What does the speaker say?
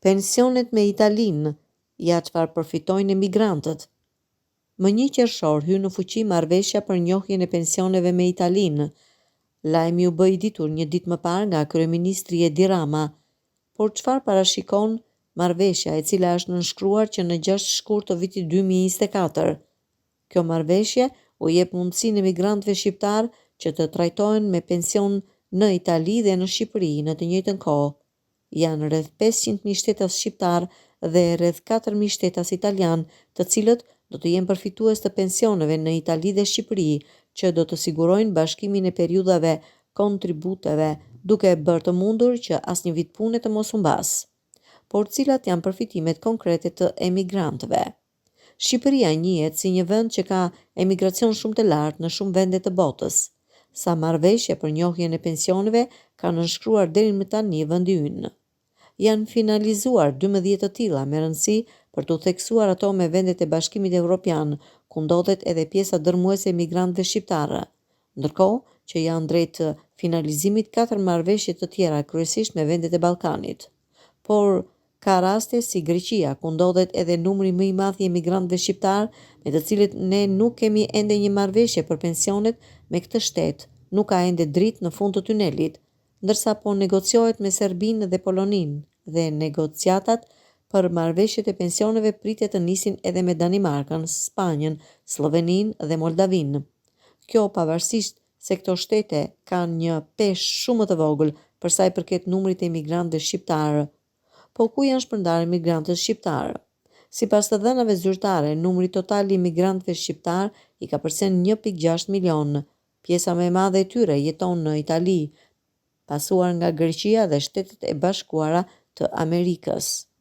Pensionet me Italinë, ja çfarë përfitojnë emigrantët. Më 1 qershor hyn në fuqi marrëveshja për njohjen e pensioneve me Italinë. Lajmi u bë i ditur një ditë më parë nga kryeministri Edi Rama. Por çfarë parashikon marrëveshja e cila është nënshkruar që në 6 shkurt të vitit 2024? Kjo marrëveshje u jep mundësinë emigrantëve shqiptar që të trajtohen me pension në Itali dhe në Shqipëri në të njëjtën kohë. Janë rreth 500.000 shtetas shqiptar dhe rreth 4.000 shtetas italian, të cilët do të jenë përfitues të pensioneve në Itali dhe Shqipëri, që do të sigurojnë bashkimin e periudhave kontributeve, duke bërë të mundur që asnjë vit pune të mos humbas. Por cilat janë përfitimet konkrete të emigrantëve? Shqipëria njihet si një vend që ka emigracion shumë të lartë në shumë vende të botës. Sa marrëveshje për njohjen e pensioneve ka nënshkruar deri më tani vendi ynë. Janë finalizuar 12 të tilla me rëndësi për të theksuar ato me vendet e Bashkimit Evropian, ku ndodhet edhe pjesa dërmuese e emigrantëve shqiptarë. Ndërkohë që janë drejt finalizimit 4 marrëveshje të tjera, kryesisht me vendet e Ballkanit. Por ka raste si Greqia, ku ndodhet edhe numri më i madh i emigrantëve shqiptar, me të cilët ne nuk kemi ende një marrëveshje për pensionet me këtë shtet, nuk ka ende dritë në fund të tunelit, ndërsa po negociohet me Serbinë dhe Poloninë, dhe negociatat për marrëveshjet e pensioneve pritet të nisin edhe me Danimarkën, Spanjën, Sloveninë dhe Moldavinë. Kjo pavarësisht se këto shtete kanë një peshë shumë të vogël për sa i përket numrit të emigrantëve shqiptarë. Po ku janë shpërndarë emigrantët shqiptarë? Sipas të dhënave zyrtare, numri total i emigrantëve shqiptar i ka përsen 1.6 milion. Pjesa më e madhe e tyre jeton në Itali, pasuar nga Greqia dhe Shtetet e Bashkuara të Amerikës.